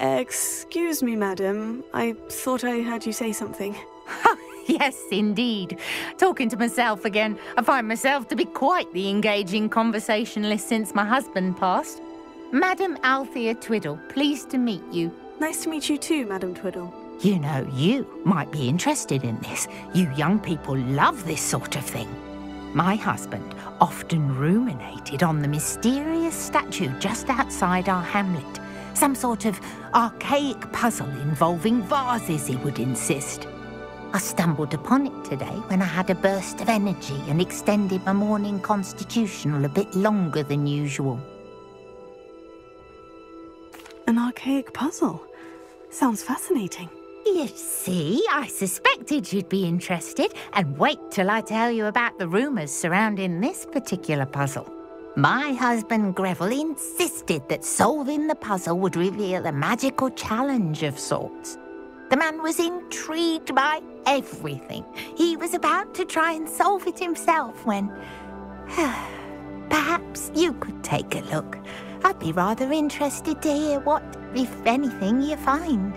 Excuse me, madam. I thought I heard you say something. Yes, indeed. Talking to myself again. I find myself to be quite the engaging conversationalist since my husband passed. Madam Althea Twiddle, pleased to meet you. Nice to meet you too, Madam Twiddle. You know, you might be interested in this. You young people love this sort of thing. My husband often ruminated on the mysterious statue just outside our hamlet. Some sort of archaic puzzle involving vases, he would insist. I stumbled upon it today when I had a burst of energy and extended my morning constitutional a bit longer than usual. An archaic puzzle? Sounds fascinating. You see, I suspected you'd be interested, and wait till I tell you about the rumours surrounding this particular puzzle. My husband Greville insisted that solving the puzzle would reveal a magical challenge of sorts. The man was intrigued by everything. He was about to try and solve it himself when... Perhaps you could take a look. I'd be rather interested to hear what, if anything, you find.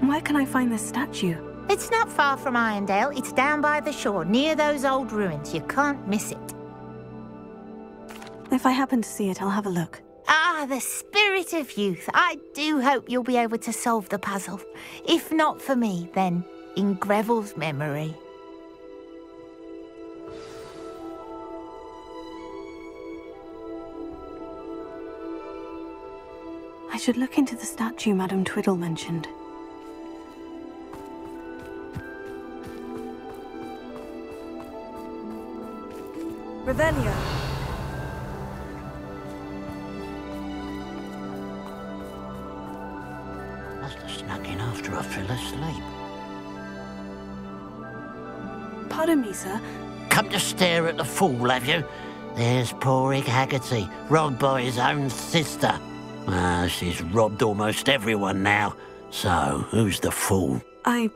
Where can I find this statue? It's not far from Irondale. It's down by the shore, near those old ruins. You can't miss it. If I happen to see it, I'll have a look. Ah, the spirit of youth. I do hope you'll be able to solve the puzzle. If not for me, then in Greville's memory. I should look into the statue Madam Twiddle mentioned. Revelio. Must have snuck in after I fell asleep. Pardon me, sir. Come to stare at the fool, have you? There's poor Ig Haggerty, robbed by his own sister. She's robbed almost everyone now. So, who's the fool? I'm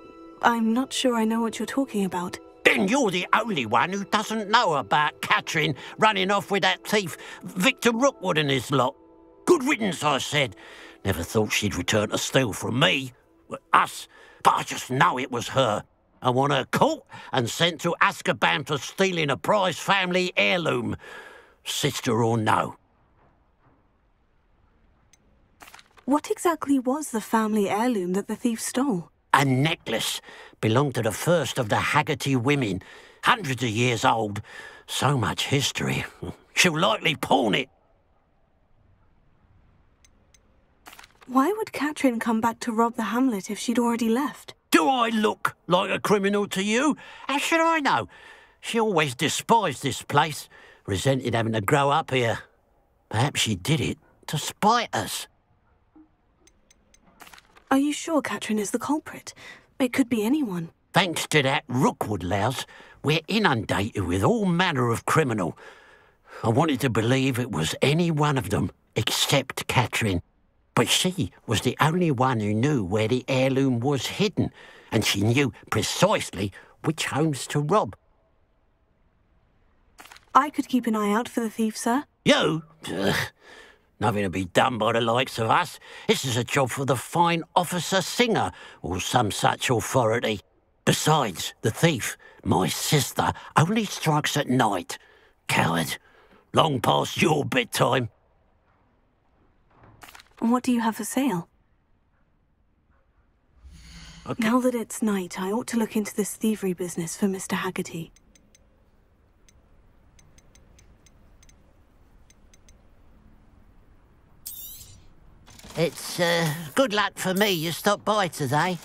not sure I know what you're talking about. Then you're the only one who doesn't know about Catherine running off with that thief, Victor Rookwood and his lot. Good riddance, I said. Never thought she'd return to steal from me, us, but I just know it was her. I want her caught and sent to Azkaban for stealing a prize family heirloom, sister or no. What exactly was the family heirloom that the thief stole? A necklace belonged to the first of the Haggerty women, hundreds of years old. So much history. She'll likely pawn it. Why would Catherine come back to rob the hamlet if she'd already left? Do I look like a criminal to you? How should I know? She always despised this place, resented having to grow up here. Perhaps she did it to spite us. Are you sure Catherine is the culprit? It could be anyone. Thanks to that Rookwood louse, we're inundated with all manner of criminal. I wanted to believe it was any one of them, except Catherine. But she was the only one who knew where the heirloom was hidden, and she knew precisely which homes to rob. I could keep an eye out for the thief, sir. You? Ugh. Nothing to be done by the likes of us. This is a job for the fine officer Singer, or some such authority. Besides, the thief, my sister, only strikes at night. Coward. Long past your bedtime. What do you have for sale? Okay. Now that it's night, I ought to look into this thievery business for Mr. Haggerty. It's good luck for me you stopped by today.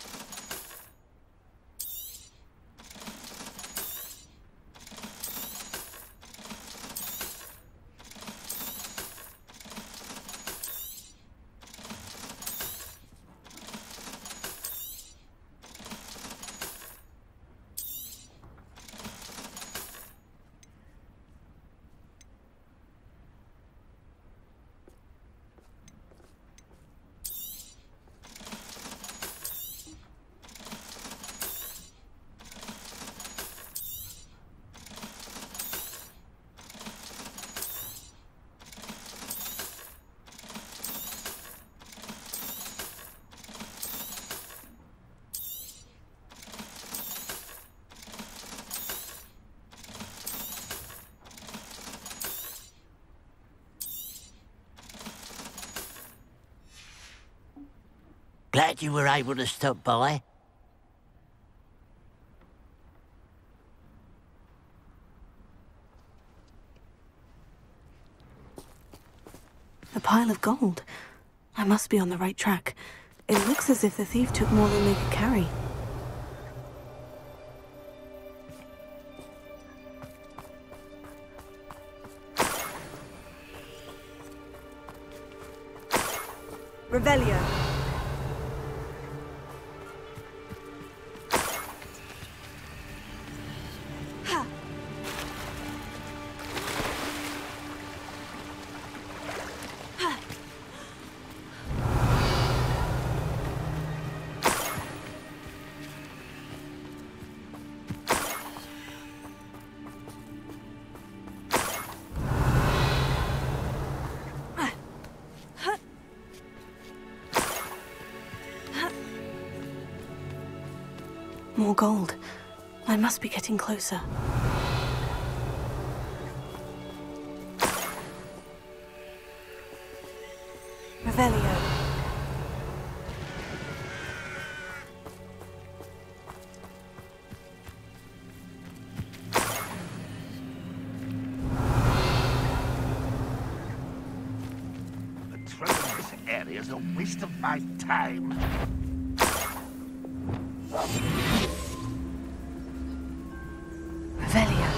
Glad you were able to stop by. A pile of gold. I must be on the right track. It looks as if the thief took more than they could carry. Revelio. Ha! Ha! More gold. I must be getting closer. Revelio. Patrolling this area is a waste of my time. Revelio.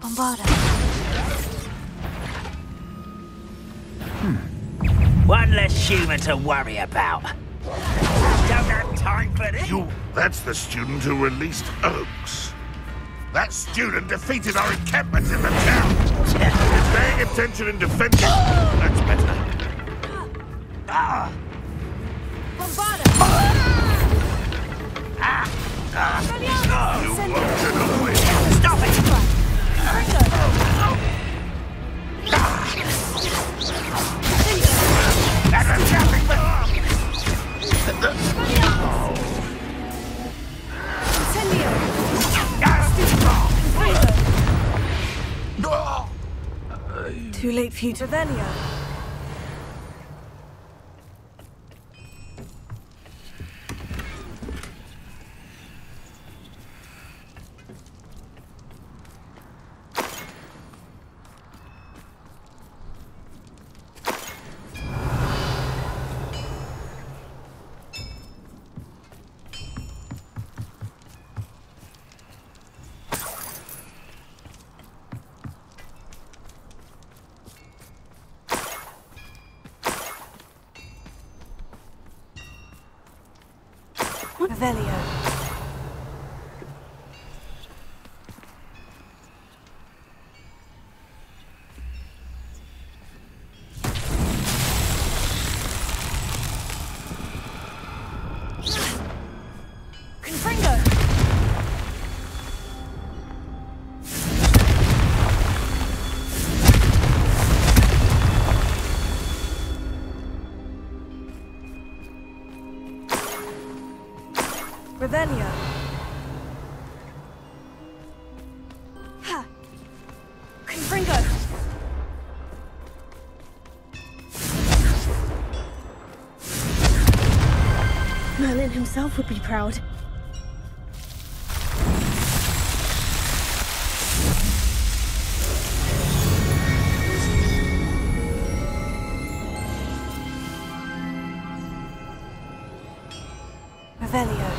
Bombarda. One less human to worry about. Don't have time for this. That's the student who released Oaks. That student defeated our encampment in the town. Paying attention and defending. That's better. Bombarda. You won't get away. Stop it! That's nothing but... Too late for you to Revelio. Revelio. Confringo. Revelio. Ha! Confringo. Merlin himself would be proud. Revelio.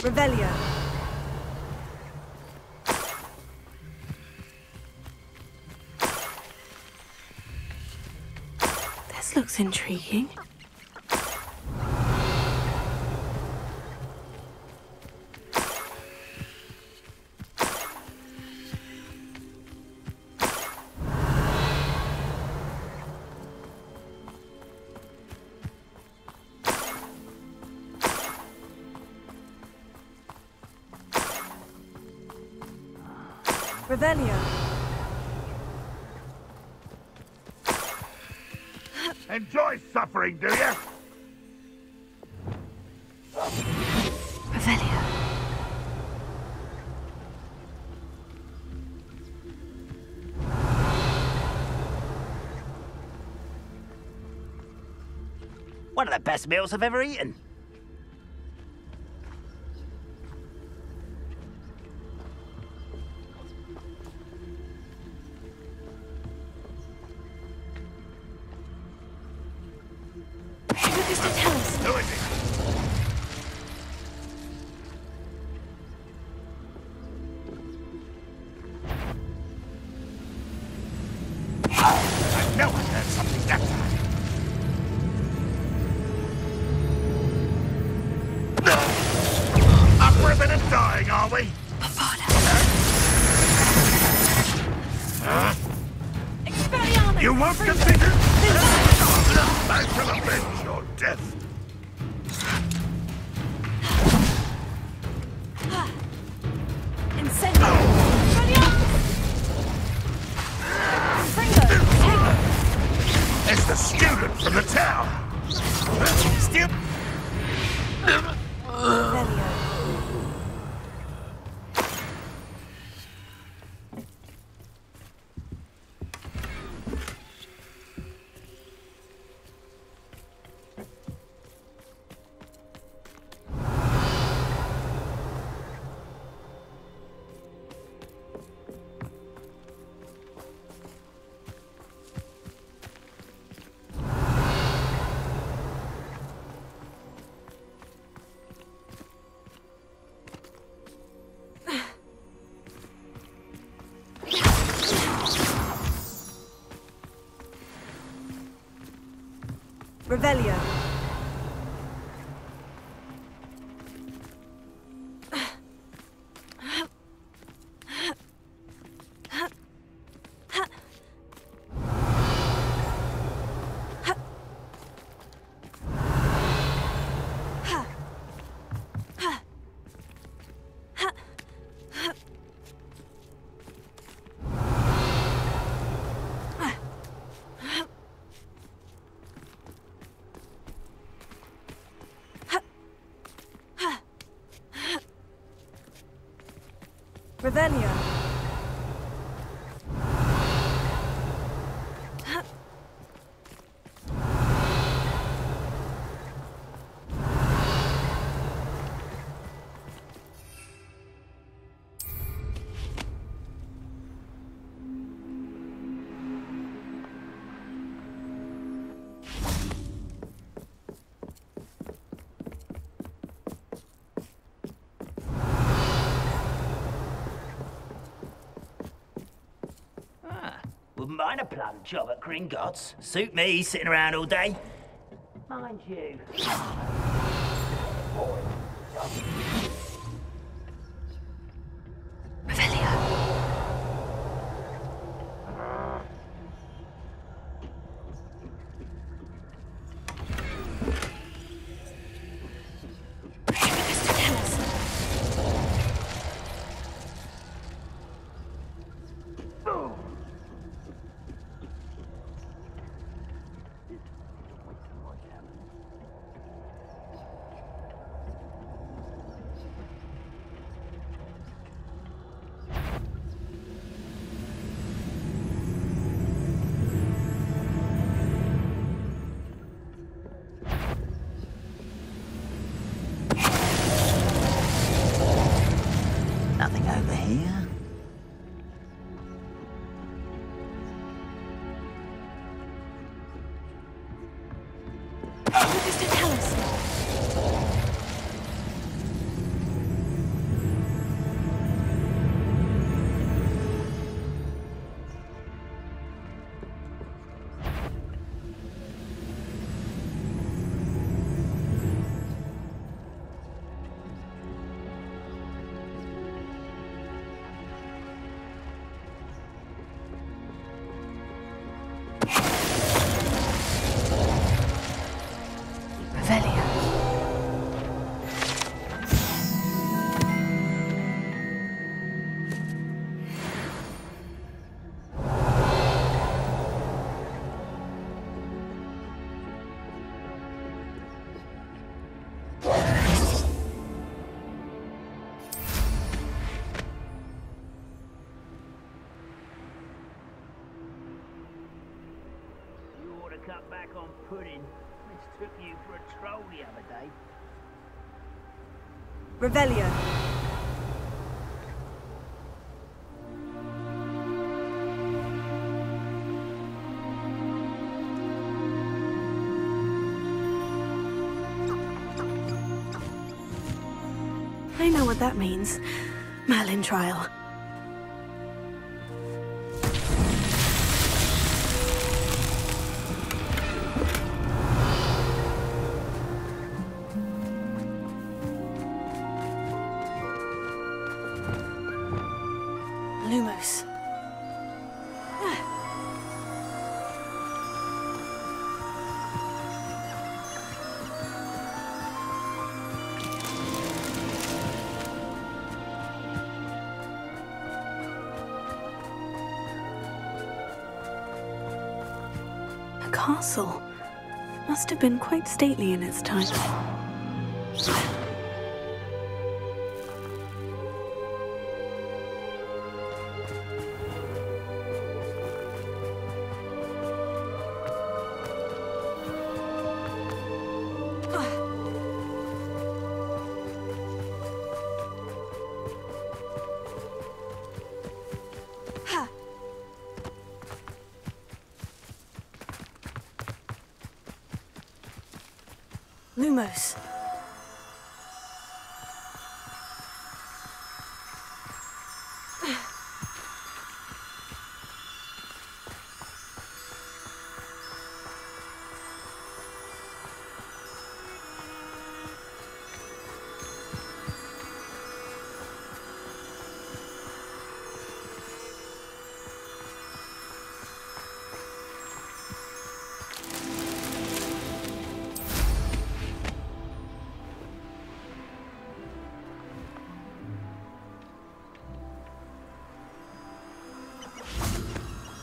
Revelio. This looks intriguing. Revelio. Enjoy suffering, do you? Revelio. One of the best meals I've ever eaten. Who is it? I know I heard something that time. Up for a bit of dying, are we? Expelliarmus! You won't defeat it! I shall avenge your death. Incendio! It's the student from the town. Revelio. Revelio. Revelio. Wouldn't mind a plum job at Gringotts. Suit me, sitting around all day. Mind you. Revelio. pudding. Mistook you for a troll the other day. Revelio. I know what that means. Merlin trial. Lumos. A castle. Must have been quite stately in its time. Lumos.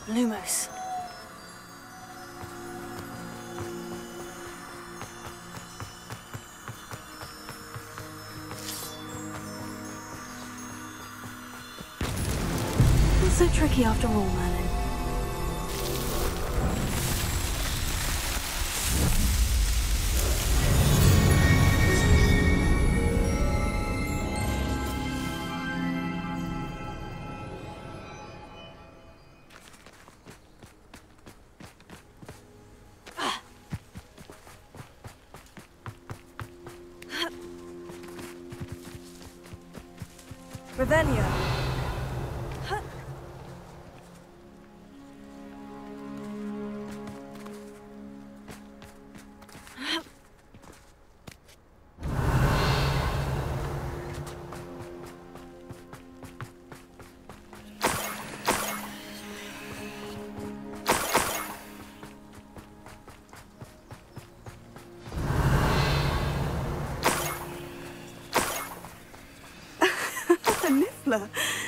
Lumos. Not so tricky after all, Merlin. Revelio.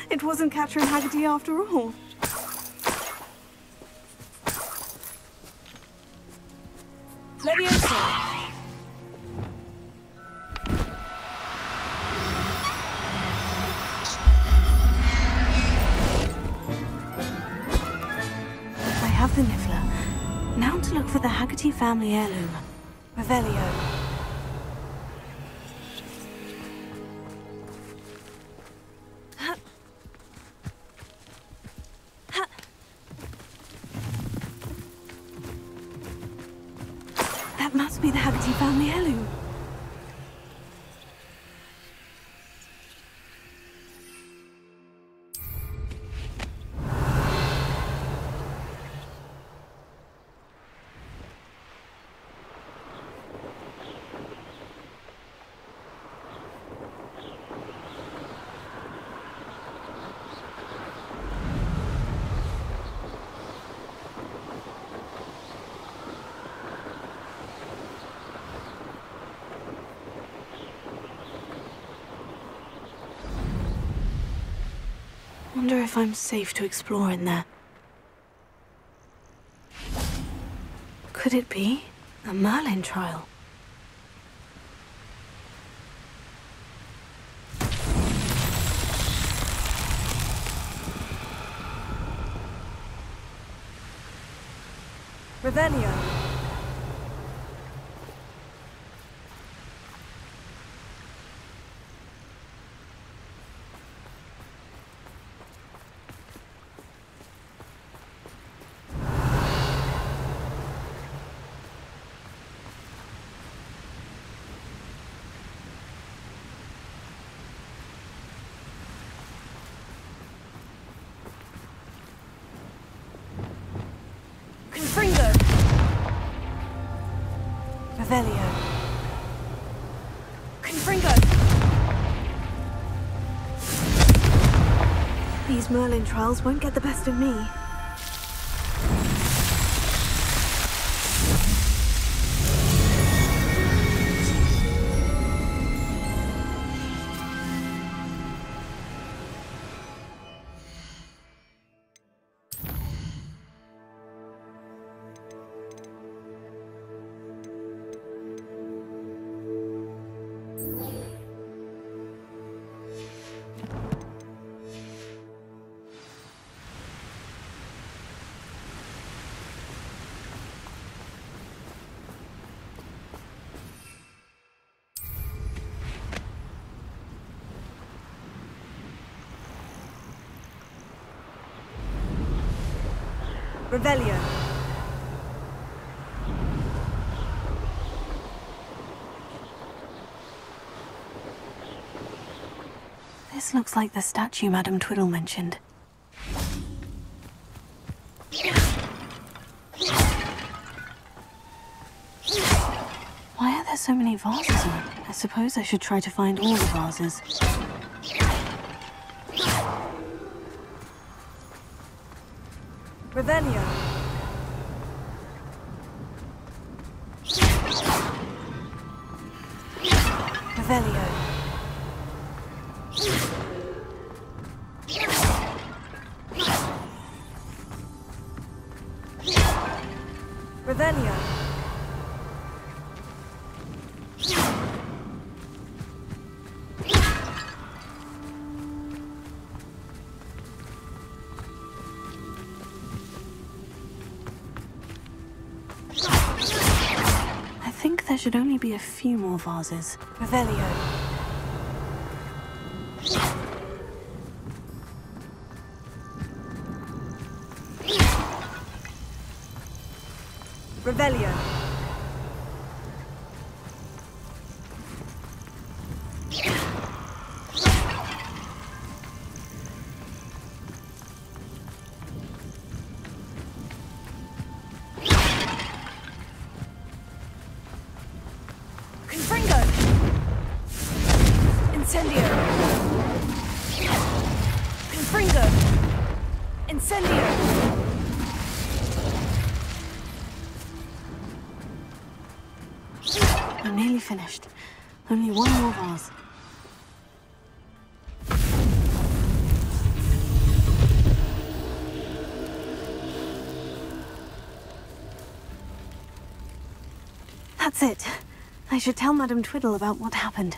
It wasn't Catherine Haggerty after all. Leviosa. I have the Niffler. Now to look for the Haggerty family heirloom. Revelio. That must be the Haggerty family heirloom. Wonder if I'm safe to explore in there. Could it be a Merlin trial? Revelio. Revelio. Confringo! These Merlin trials won't get the best of me. Revelio. This looks like the statue Madame Twiddle mentioned. Why are there so many vases on it? I suppose I should try to find all the vases. Revelio. Revelio. Revelio. I think there should only be a few more vases. Revelio. Revelio. Confringo. Incendio. Confringo. Incendio. I'm nearly finished. Only one more vase. That's it. I should tell Madame Twiddle about what happened.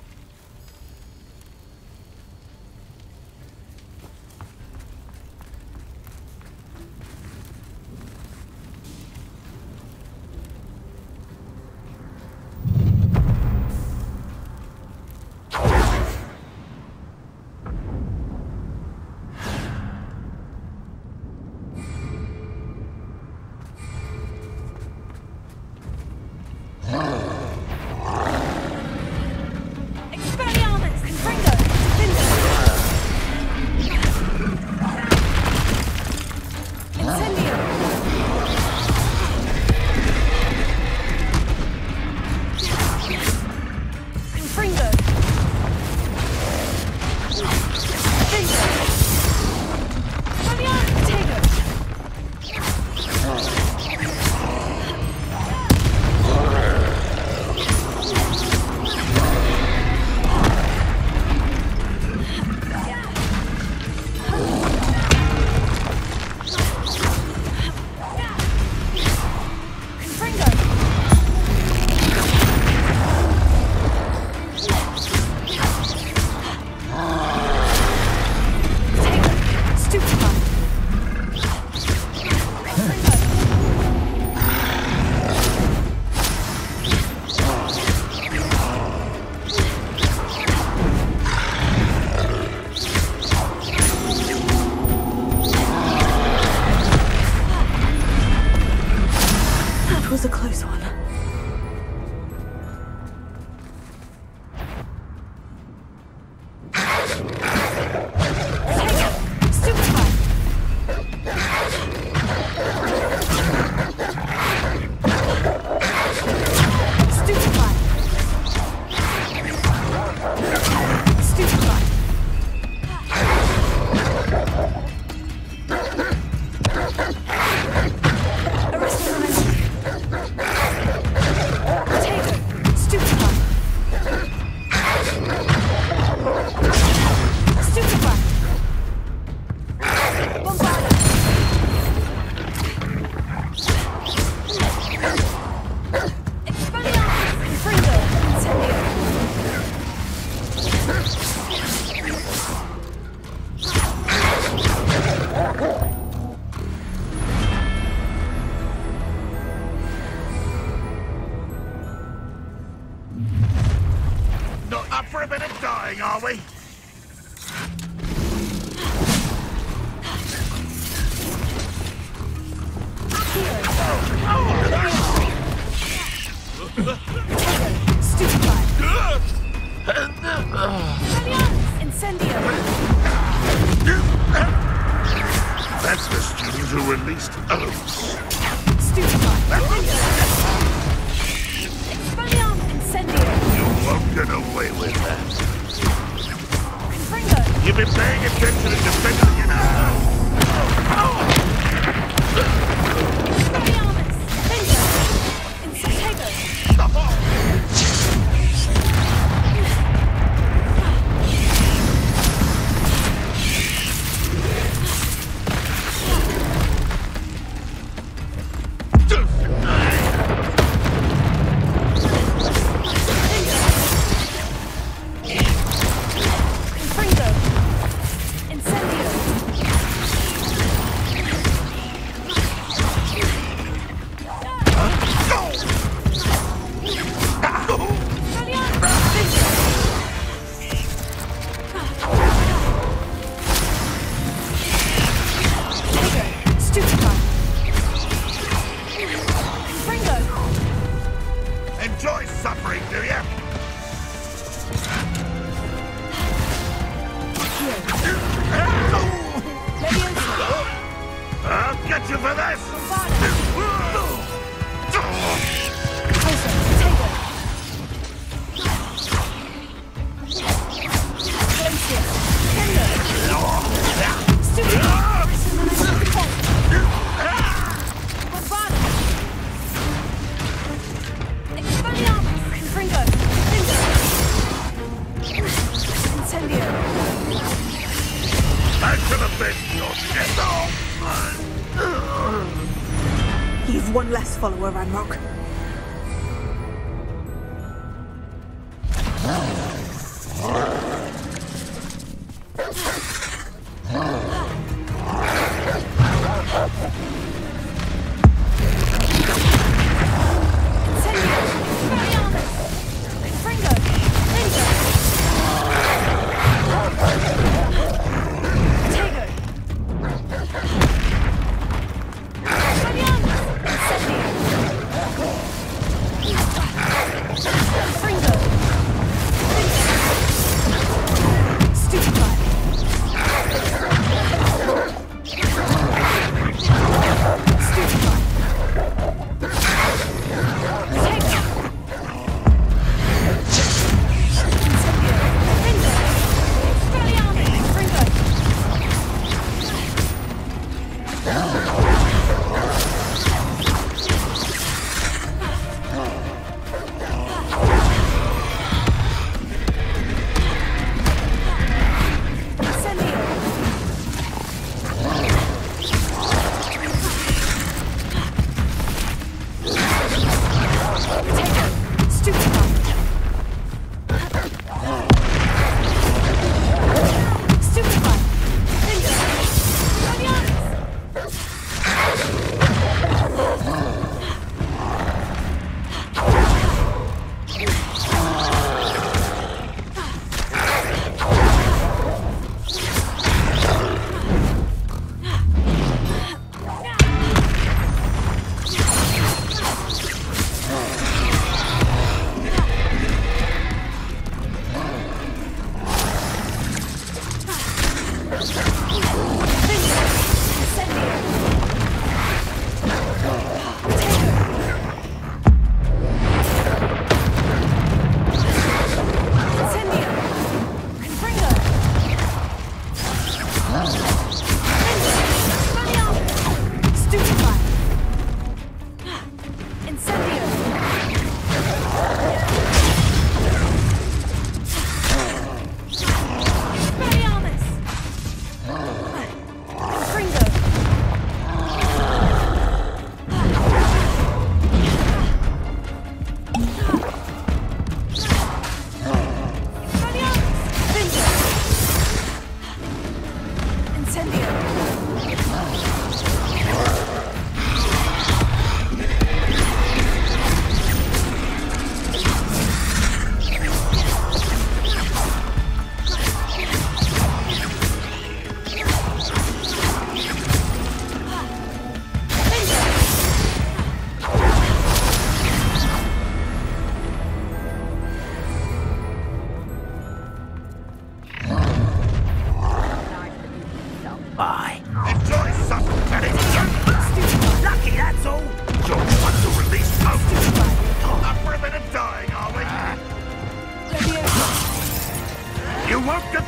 Up for a bit of dying, are we? That's the student who released Oaks. You won't get away with that. You've been paying attention and defending it now. Enjoy suffering, do ya? I'll get you for this! I should have been your death. You've one less follower, Ranrock.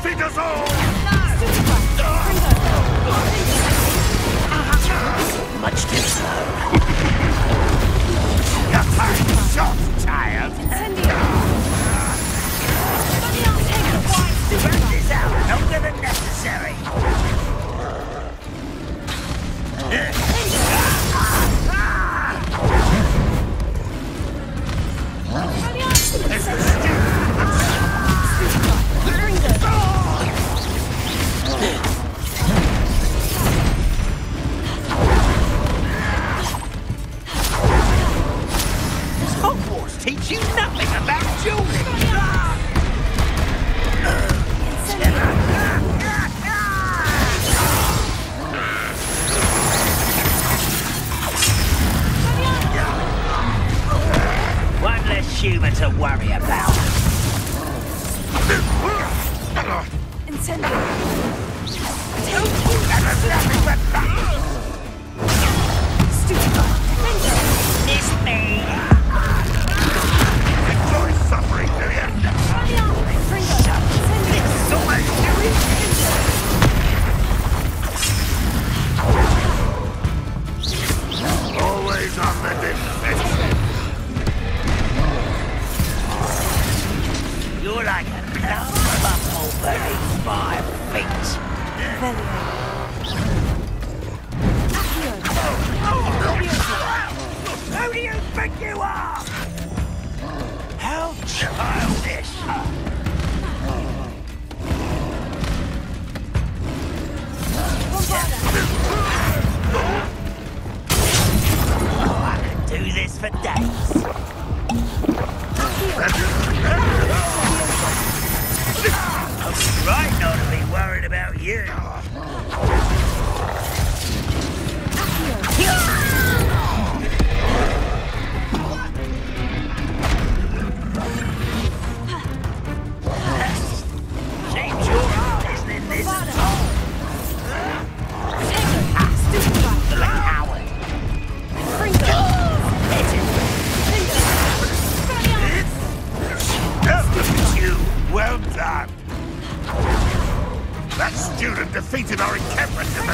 defeat us all! Much too slow. Your time shot, child! Burn this out longer than necessary. It's the student! Hogwarts teach you nothing about dueling. One less humour to worry about. It's me. Enjoy suffering, do you? It's almost Always on the defensive. You're like a cloud of apple beneath my feet. Who do you think you are? How childish. Oh, I could do this for days. I was right not to be worried about you. Seems you're hardest in this at all. The coward. Look at you! Well done! That student defeated our encampment in the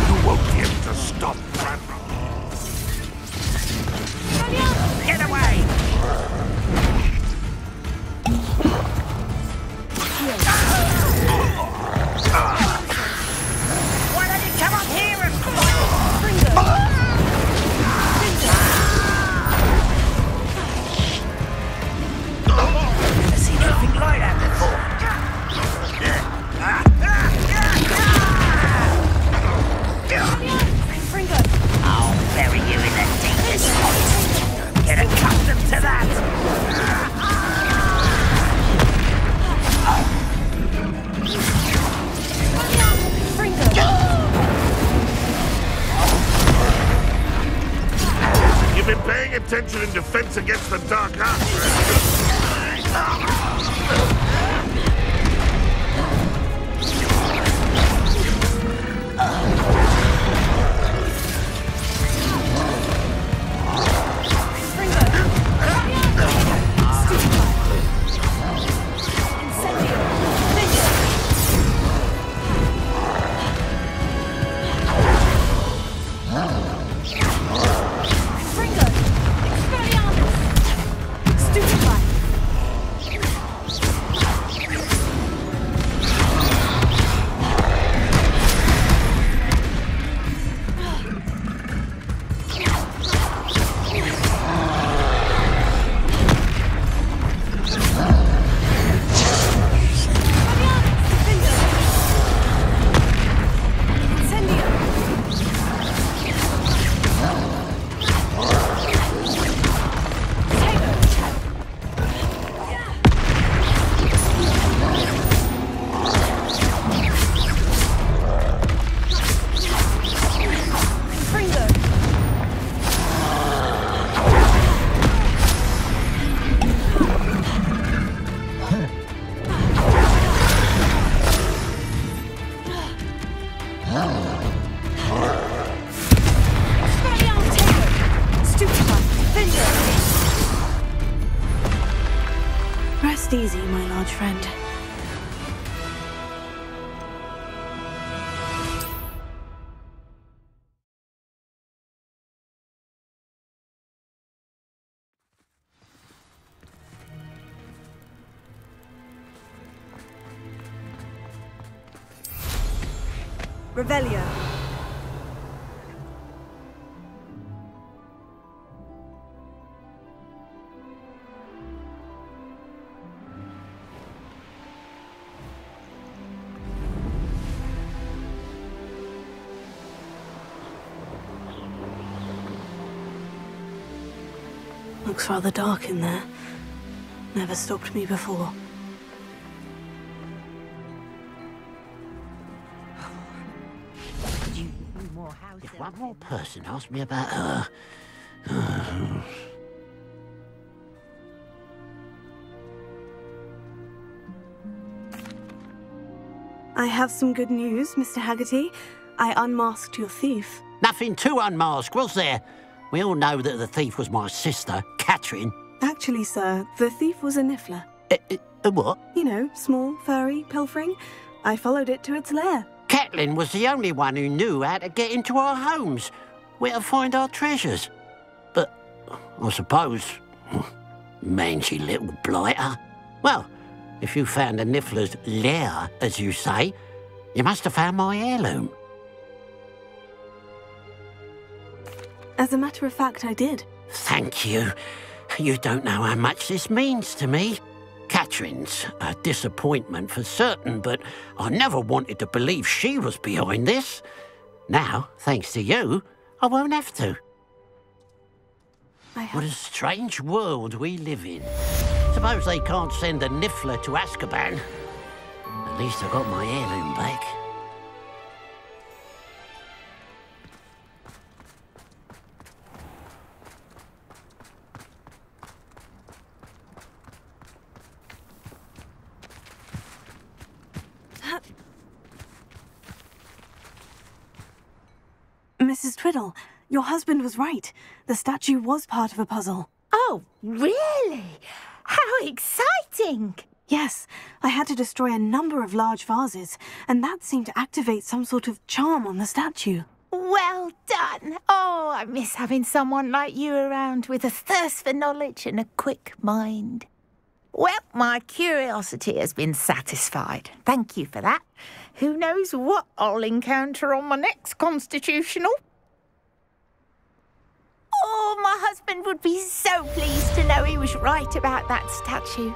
You won't be able to stop that. Get away! Why don't you come up here and I've seen anything like that before. I'll bury you in the deepest pit. Get accustomed to that. You've been paying attention in defense against the dark arts. Rest easy, my large friend. Revelio. Looks rather dark in there. Never stopped me before. If one more person asked me about her... I have some good news, Mr. Haggerty. I unmasked your thief. Nothing to unmask, was there? We all know that the thief was my sister, Catherine. Actually, sir, the thief was a niffler. A what? You know, small, furry, pilfering. I followed it to its lair. Catelyn was the only one who knew how to get into our homes, where to find our treasures. But I suppose, mangy little blighter. Well, if you found the niffler's lair, as you say, you must have found my heirloom. As a matter of fact, I did. Thank you. You don't know how much this means to me. Catherine's a disappointment for certain, but I never wanted to believe she was behind this. Now, thanks to you, I won't have to. What a strange world we live in. Suppose they can't send a niffler to Azkaban. At least I got my heirloom back. Mrs. Twiddle, your husband was right. The statue was part of a puzzle. Oh, really? How exciting! Yes, I had to destroy a number of large vases, and that seemed to activate some sort of charm on the statue. Well done. Oh, I miss having someone like you around with a thirst for knowledge and a quick mind. Well, my curiosity has been satisfied. Thank you for that. Who knows what I'll encounter on my next constitutional? Oh, my husband would be so pleased to know he was right about that statue.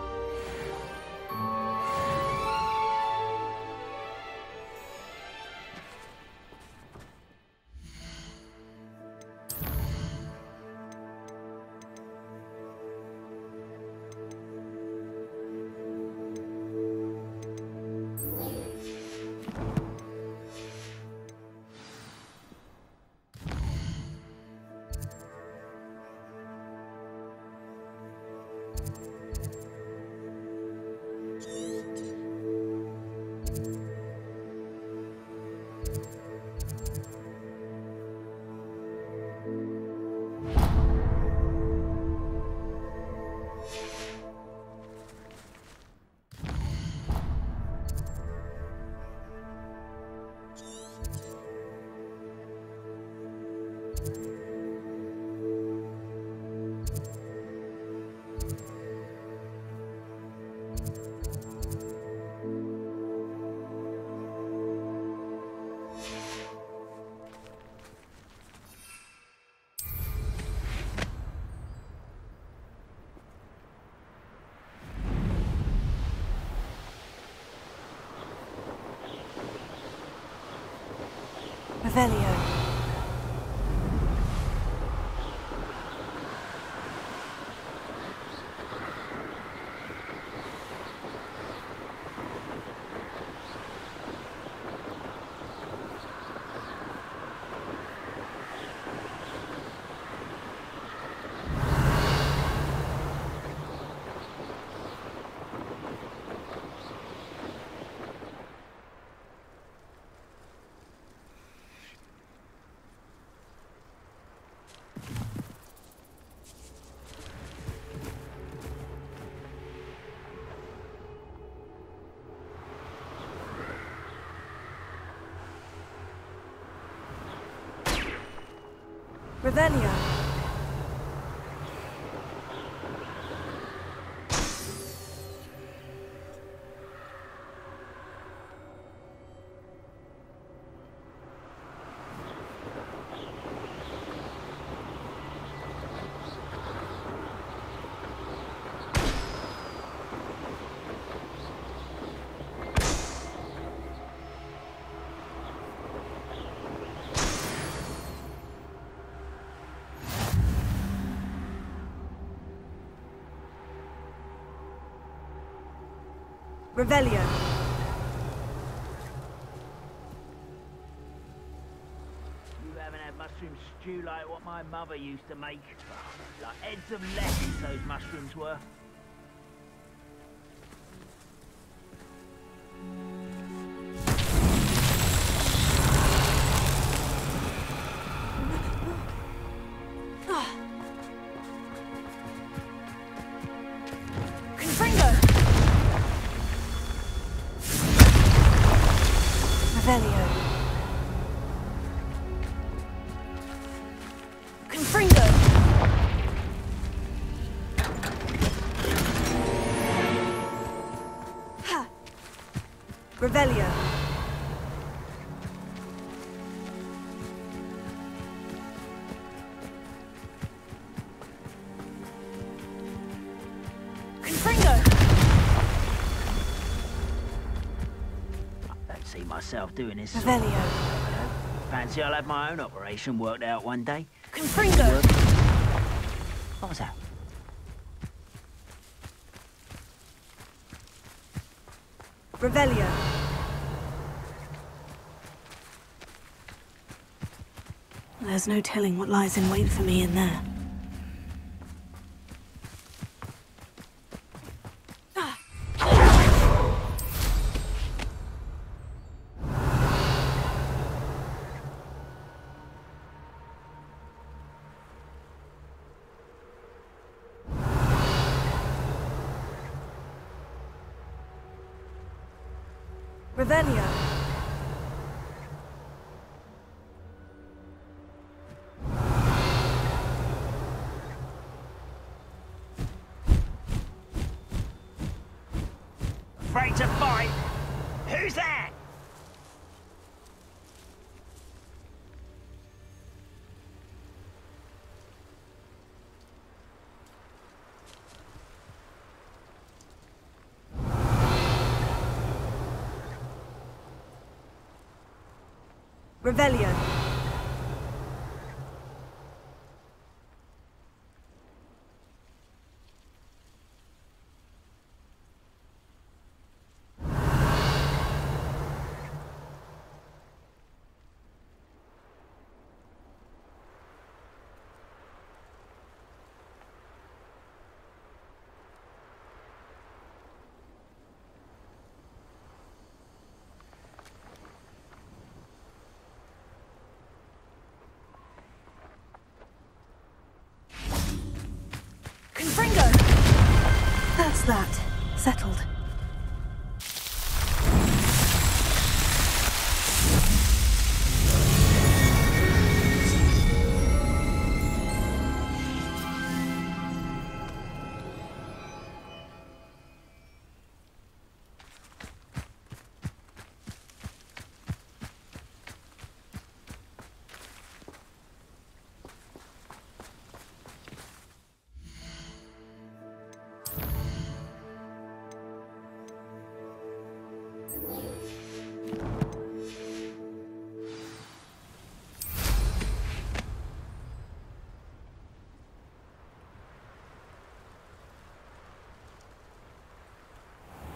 Revelio. Revelio. Revelio. You haven't had mushroom stew like what my mother used to make. Like heads of lettuce, those mushrooms were. Revelio. Confringo. I don't see myself doing this. Revelio. Fancy I'll have my own operation worked out one day. Confringo. What was that? Revelio. There's no telling what lies in wait for me in there. Revelio. Afraid to fight? Who's that? Revelio. Confringo! That's that. Settled.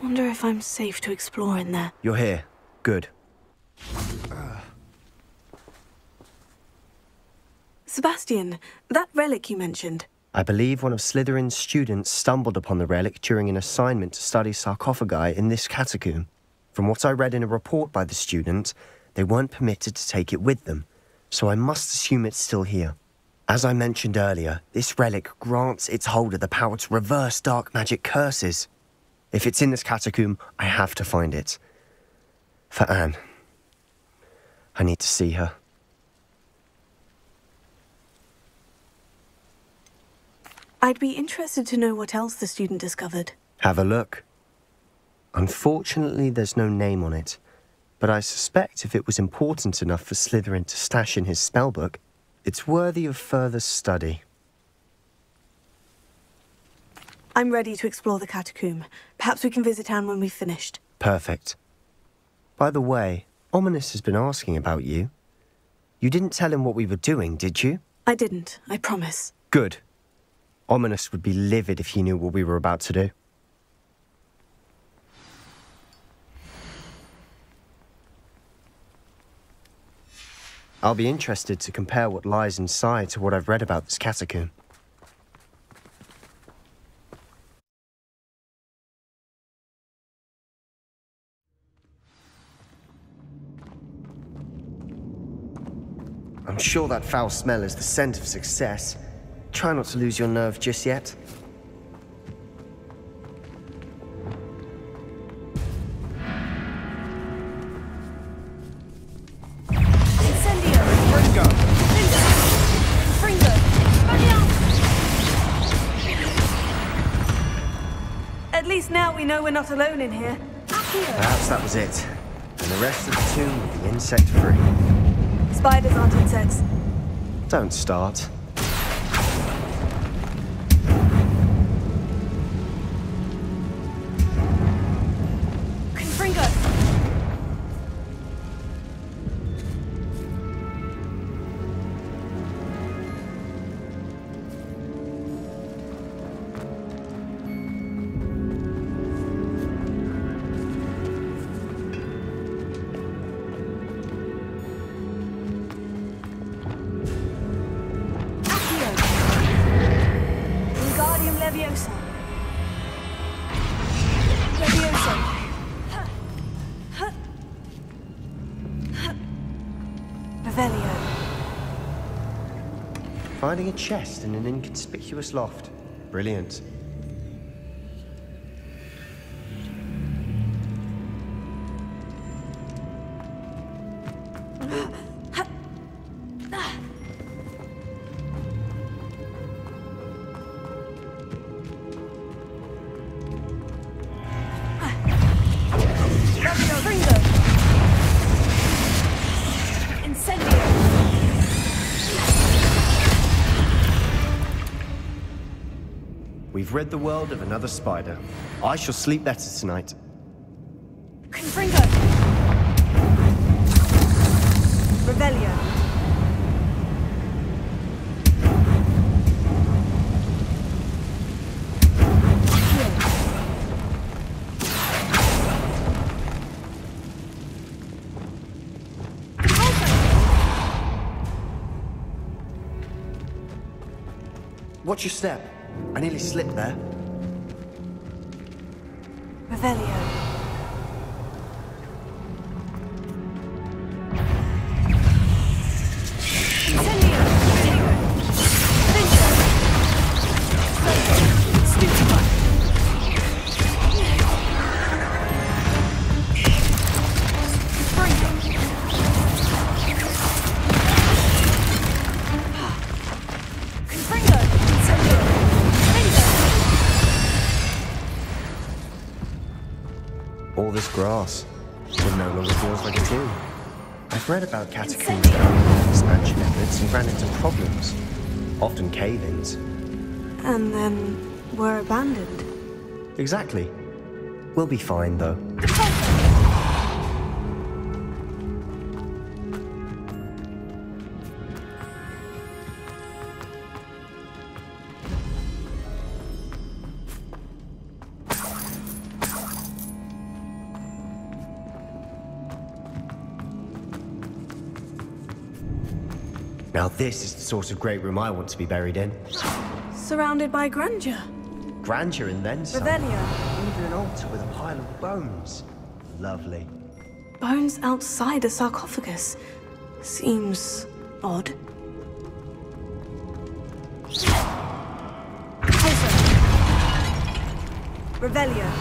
Wonder if I'm safe to explore in there. You're here. Good. Sebastian, that relic you mentioned. I believe one of Slytherin's students stumbled upon the relic during an assignment to study sarcophagi in this catacomb. From what I read in a report by the student, they weren't permitted to take it with them, so I must assume it's still here. As I mentioned earlier, this relic grants its holder the power to reverse dark magic curses. If it's in this catacomb, I have to find it. For Anne. I need to see her. I'd be interested to know what else the student discovered. Have a look. Unfortunately, there's no name on it, but I suspect if it was important enough for Slytherin to stash in his spellbook, it's worthy of further study. I'm ready to explore the catacomb. Perhaps we can visit Anne when we've finished. Perfect. By the way, Ominous has been asking about you. You didn't tell him what we were doing, did you? I didn't, I promise. Good. Ominous would be livid if he knew what we were about to do. I'll be interested to compare what lies inside to what I've read about this catacomb. I'm sure that foul smell is the scent of success. Try not to lose your nerve just yet. At least now we know we're not alone in here. Perhaps that was it. And the rest of the tomb will be insect-free. Spiders aren't insects. Don't start. Confringo! Leviosa. Revelio. Finding a chest in an inconspicuous loft. Brilliant. We've rid the world of another spider. I shall sleep better tonight. Confringo! Revelio. Watch your step. I nearly slipped there. Revelio. All this grass. It no longer feels like a tomb. I've read about catacombs expansion efforts and ran into problems. Often cave-ins. And then were abandoned. Exactly. We'll be fine, though. Now this is the sort of great room I want to be buried in. Surrounded by grandeur. Grandeur and then some. Revelio. Even an altar with a pile of bones. Lovely. Bones outside a sarcophagus. Seems odd. Revelio.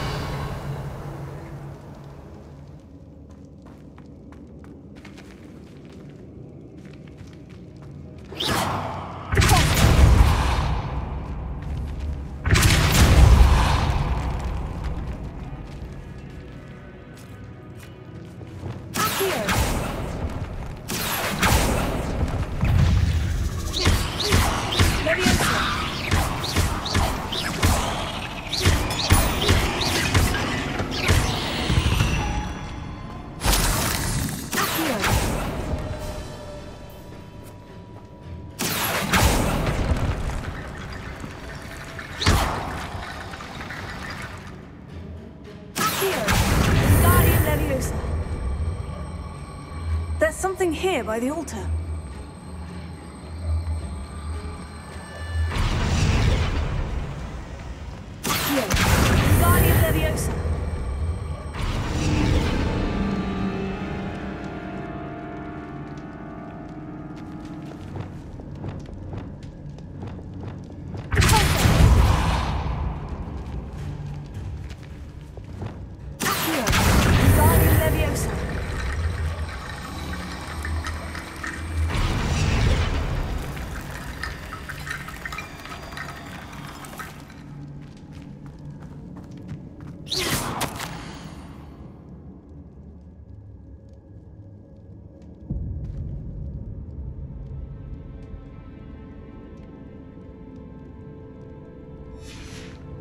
something here by the altar. Here, Guardian Leviosa.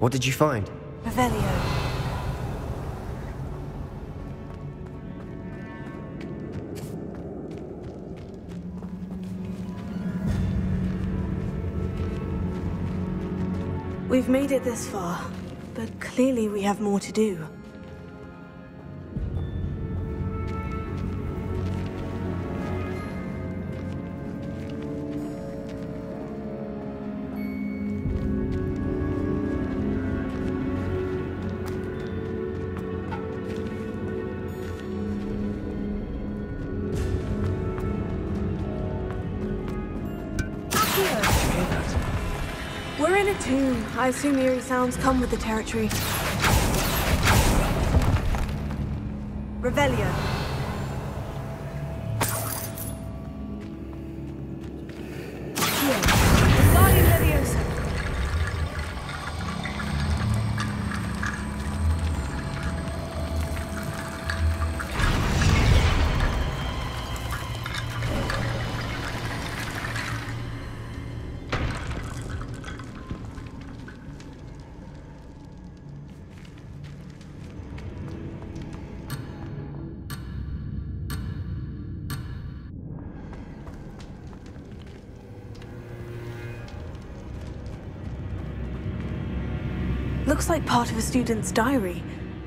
What did you find? Revelio. We've made it this far, but clearly we have more to do. We're in a tomb. I assume eerie sounds come with the territory. Revelio. Here. Guardian Leviosa. Looks like part of a student's diary.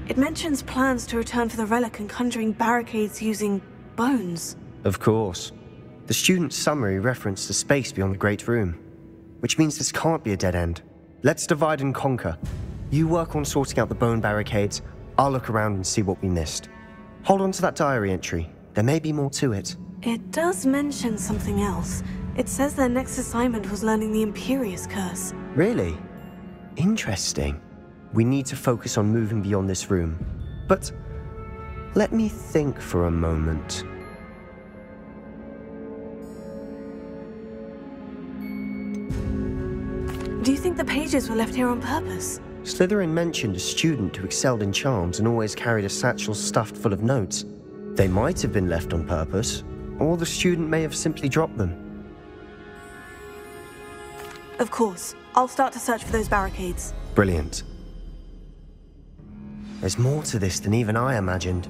It mentions plans to return for the relic and conjuring barricades using bones. Of course. The student's summary referenced the space beyond the Great Room, which means this can't be a dead end. Let's divide and conquer. You work on sorting out the bone barricades, I'll look around and see what we missed. Hold on to that diary entry. There may be more to it. It does mention something else. It says their next assignment was learning the Imperious Curse. Really? Interesting. We need to focus on moving beyond this room. But let me think for a moment. Do you think the pages were left here on purpose? Slytherin mentioned a student who excelled in charms and always carried a satchel stuffed full of notes. They might have been left on purpose, or the student may have simply dropped them. Of course. I'll start to search for those barricades. Brilliant. There's more to this than even I imagined.